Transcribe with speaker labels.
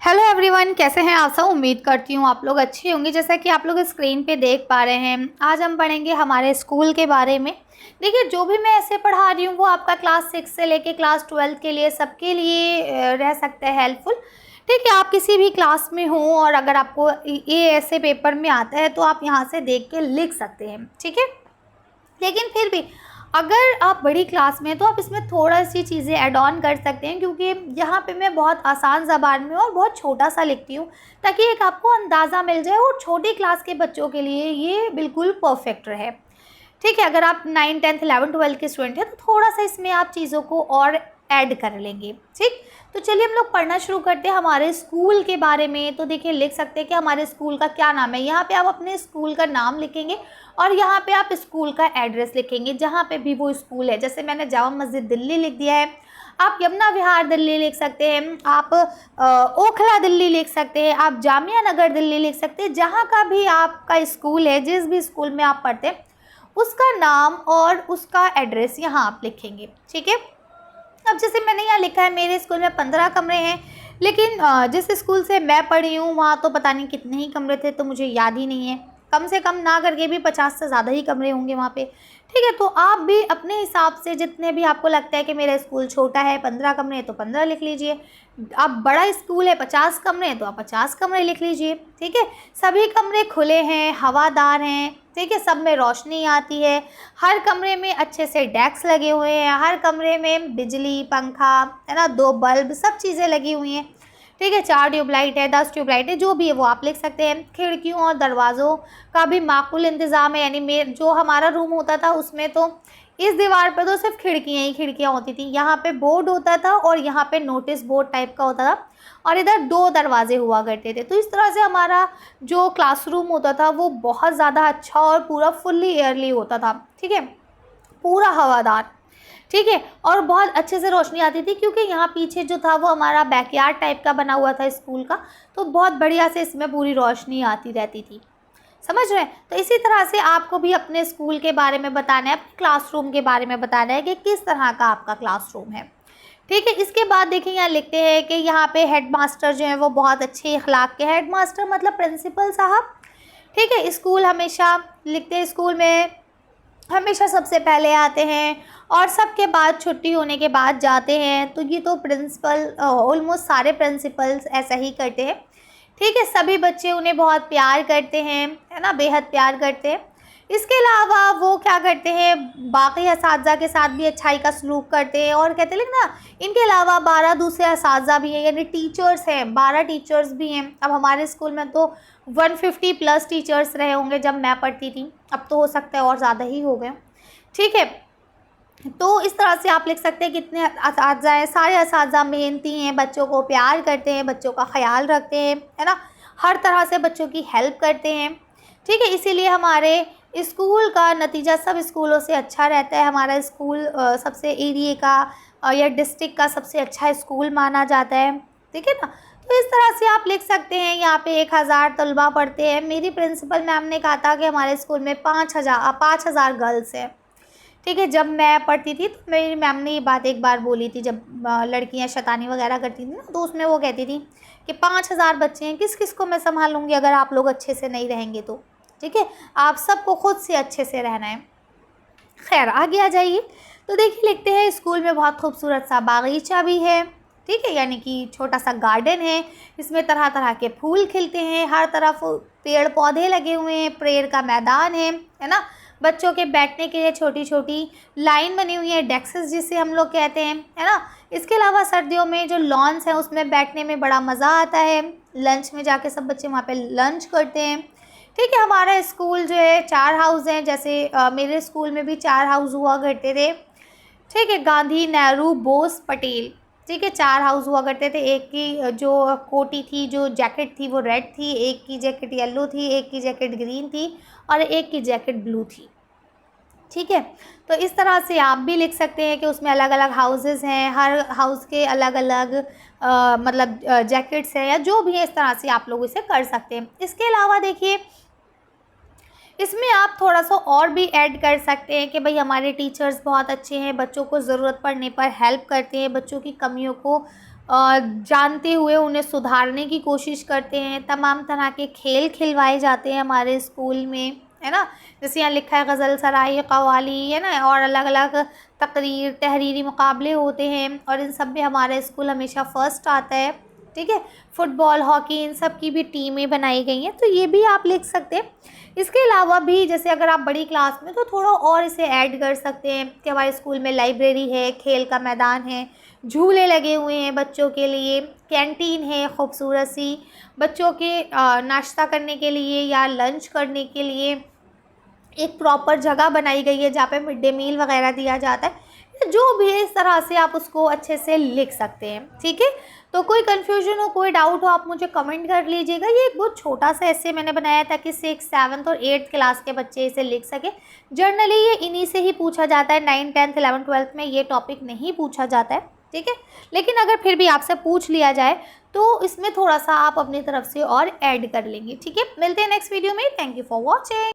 Speaker 1: Hello everyone, कैसे हैं आप सब। उम्मीद करती हूँ आप लोग अच्छे होंगे। जैसा कि आप लोग स्क्रीन पे देख पा रहे हैं, आज हम पढ़ेंगे हमारे स्कूल के बारे में। देखिए, जो भी मैं ऐसे पढ़ा रही हूँ वो आपका क्लास 6 से लेके क्लास 12 के लिए सबके लिए रह सकता है हेल्पफुल। ठीक है, आप किसी भी क्लास में हो और अगर आपको ये ऐसे पेपर में आता है तो आप यहाँ से देख के लिख सकते हैं। ठीक है, लेकिन फिर भी अगर आप बड़ी क्लास में हैं तो आप इसमें थोड़ा सी चीज़ें ऐड ऑन कर सकते हैं, क्योंकि यहाँ पे मैं बहुत आसान ज़बान में और बहुत छोटा सा लिखती हूँ ताकि एक आपको अंदाज़ा मिल जाए और छोटी क्लास के बच्चों के लिए ये बिल्कुल परफेक्ट रहे। ठीक है, अगर आप 9, 10, 11, 12 के स्टूडेंट हैं तो थोड़ा सा इसमें आप चीज़ों को और ऐड कर लेंगे। ठीक, तो चलिए हम लोग पढ़ना शुरू करते हैं हमारे स्कूल के बारे में। तो देखिए, लिख सकते हैं कि हमारे स्कूल का क्या नाम है। यहाँ पे आप अपने स्कूल का नाम लिखेंगे और यहाँ पे आप स्कूल का एड्रेस लिखेंगे जहाँ पे भी वो स्कूल है। जैसे मैंने जामा मस्जिद दिल्ली लिख दिया है, आप यमुना विहार दिल्ली लिख सकते हैं, आप ओखला दिल्ली लिख सकते हैं, आप जामिया नगर दिल्ली लिख सकते हैं। जहाँ का भी आपका स्कूल है, जिस भी स्कूल में आप पढ़ते हैं उसका नाम और उसका एड्रेस यहाँ आप लिखेंगे। ठीक है, अब जैसे मैंने यहाँ लिखा है मेरे स्कूल में 15 कमरे हैं, लेकिन जिस स्कूल से मैं पढ़ी हूँ वहाँ तो पता नहीं कितने ही कमरे थे, तो मुझे याद ही नहीं है। कम से कम ना करके भी 50 से ज़्यादा ही कमरे होंगे वहाँ पे। ठीक है, तो आप भी अपने हिसाब से जितने भी आपको लगता है कि मेरा स्कूल छोटा है, 15 कमरे हैं तो 15 लिख लीजिए। अब बड़ा स्कूल है, 50 कमरे हैं तो आप 50 कमरे लिख लीजिए। ठीक है, सभी कमरे खुले हैं, हवादार हैं। ठीक है, सब में रोशनी आती है, हर कमरे में अच्छे से डेस्क लगे हुए हैं, हर कमरे में बिजली, पंखा है ना, 2 बल्ब, सब चीज़ें लगी हुई हैं। ठीक है, 4 ट्यूबलाइट है, 10 ट्यूबलाइट है, जो भी है वो आप लिख सकते हैं। खिड़कियों और दरवाज़ों का भी माकूल इंतज़ाम है। यानी जो हमारा रूम होता था उसमें तो इस दीवार पर तो सिर्फ खिड़कियाँ ही खिड़कियाँ होती थी। यहाँ पे बोर्ड होता था और यहाँ पे नोटिस बोर्ड टाइप का होता था और इधर 2 दरवाजे हुआ करते थे। तो इस तरह से हमारा जो क्लासरूम होता था वो बहुत ज़्यादा अच्छा और पूरा फुल्ली एयरली होता था। ठीक है, पूरा हवादार। ठीक है, और बहुत अच्छे से रोशनी आती थी क्योंकि यहाँ पीछे जो था वो हमारा बैकयार्ड टाइप का बना हुआ था स्कूल का, तो बहुत बढ़िया से इसमें पूरी रोशनी आती रहती थी। समझ रहे हैं। तो इसी तरह से आपको भी अपने स्कूल के बारे में बताना है, अपने क्लासरूम के बारे में बताना है कि किस तरह का आपका क्लासरूम है। ठीक है, इसके बाद देखिए यहाँ लिखते हैं कि यहाँ पे हेडमास्टर जो है वो बहुत अच्छे अखलाक के। हेडमास्टर मतलब प्रिंसिपल साहब। ठीक है, स्कूल हमेशा लिखते हैं, स्कूल में हमेशा सबसे पहले आते हैं और सबके बाद छुट्टी होने के बाद जाते हैं। तो ये तो प्रिंसिपल ऑलमोस्ट सारे प्रिंसिपल्स ऐसा ही करते हैं। ठीक है, सभी बच्चे उन्हें बहुत प्यार करते हैं, है ना, बेहद प्यार करते हैं। इसके अलावा वो क्या करते हैं, बाकी असातिज़ा के साथ भी अच्छाई का सलूक करते हैं और कहते हैं लेकिन ना, इनके अलावा 12 दूसरे असातिज़ा भी हैं, यानी टीचर्स हैं, 12 टीचर्स भी हैं। अब हमारे स्कूल में तो 150 प्लस टीचर्स रहे होंगे जब मैं पढ़ती थी, अब तो हो सकता है और ज़्यादा ही हो गए। ठीक है, तो इस तरह से आप लिख सकते हैं कितने असातिज़ा हैं। सारे असातिज़ा मेहनती हैं, बच्चों को प्यार करते हैं, बच्चों का ख्याल रखते हैं, है ना, हर तरह से बच्चों की हेल्प करते हैं। ठीक है, इसीलिए हमारे स्कूल का नतीजा सब स्कूलों से अच्छा रहता है। हमारा स्कूल सबसे एरिया का या डिस्ट्रिक्ट का सबसे अच्छा स्कूल माना जाता है। ठीक है ना, तो इस तरह से आप लिख सकते हैं। यहाँ पे 1000 तलबा पढ़ते हैं। मेरी प्रिंसिपल मैम ने कहा था कि हमारे स्कूल में 5000 गर्ल्स हैं। ठीक है, जब मैं पढ़ती थी तो मेरी मैम ने ये बात एक बार बोली थी, जब लड़कियां शैतानी वगैरह करती थी ना, तो उसमें वो कहती थी कि 5000 बच्चे हैं, किस किस को मैं संभालूंगी अगर आप लोग अच्छे से नहीं रहेंगे तो। ठीक है, आप सबको खुद से अच्छे से रहना है। खैर, आगे आ जाइए। तो देखिए, लिखते हैं स्कूल में बहुत खूबसूरत सा बागीचा भी है। ठीक है, यानी कि छोटा सा गार्डन है, इसमें तरह तरह के फूल खिलते हैं, हर तरफ पेड़ पौधे लगे हुए हैं, प्रेयर का मैदान है ना, बच्चों के बैठने के लिए छोटी छोटी लाइन बनी हुई है, डेस्क्स जिसे हम लोग कहते हैं, है ना। इसके अलावा सर्दियों में जो लॉन्स हैं उसमें बैठने में बड़ा मज़ा आता है। लंच में जाके सब बच्चे वहाँ पे लंच करते हैं। ठीक है, हमारा स्कूल जो है 4 हाउस हैं, जैसे मेरे स्कूल में भी 4 हाउस हुआ करते थे। ठीक है, गांधी, नेहरू, बोस, पटेल। ठीक है, 4 हाउस हुआ करते थे। एक की जो कोटी थी, जो जैकेट थी वो रेड थी, एक की जैकेट येलो थी, एक की जैकेट ग्रीन थी और एक की जैकेट ब्लू थी। ठीक है, तो इस तरह से आप भी लिख सकते हैं कि उसमें अलग अलग हाउसेस हैं, हर हाउस के अलग अलग मतलब जैकेट्स हैं या जो भी है, इस तरह से आप लोग इसे कर सकते हैं। इसके अलावा देखिए, इसमें आप थोड़ा सा और भी ऐड कर सकते हैं कि भाई हमारे टीचर्स बहुत अच्छे हैं, बच्चों को ज़रूरत पड़ने पर हेल्प करते हैं, बच्चों की कमियों को जानते हुए उन्हें सुधारने की कोशिश करते हैं। तमाम तरह के खेल खिलवाए जाते हैं हमारे स्कूल में, है ना। जैसे यहाँ लिखा है गज़ल सराई, कव्वाली, है ना, और अलग अलग तकरीर, तहरीरी मुकाबले होते हैं और इन सब में हमारा स्कूल हमेशा फ़र्स्ट आता है। ठीक है, फुटबॉल, हॉकी, इन सब की भी टीमें बनाई गई हैं, तो ये भी आप लिख सकते हैं। इसके अलावा भी जैसे अगर आप बड़ी क्लास में तो थोड़ा और इसे ऐड कर सकते हैं कि हमारे स्कूल में लाइब्रेरी है, खेल का मैदान है, झूले लगे हुए हैं बच्चों के लिए, कैंटीन है खूबसूरत सी, बच्चों के नाश्ता करने के लिए या लंच करने के लिए एक प्रॉपर जगह बनाई गई है जहाँ पे मिड डे मील वगैरह दिया जाता है। जो भी है इस तरह से आप उसको अच्छे से लिख सकते हैं। ठीक है, तो कोई कन्फ्यूजन हो, कोई डाउट हो, आप मुझे कमेंट कर लीजिएगा। ये एक बहुत छोटा सा ऐसे मैंने बनाया ताकि 6th, 7th और 8th क्लास के बच्चे इसे लिख सकें। जनरली ये इन्हीं से ही पूछा जाता है, 9th, 10th, 11th, 12th में ये टॉपिक नहीं पूछा जाता है। ठीक है, लेकिन अगर फिर भी आपसे पूछ लिया जाए तो इसमें थोड़ा सा आप अपनी तरफ से और ऐड कर लेंगे। ठीक है, मिलते हैं नेक्स्ट वीडियो में। Thank you for watching.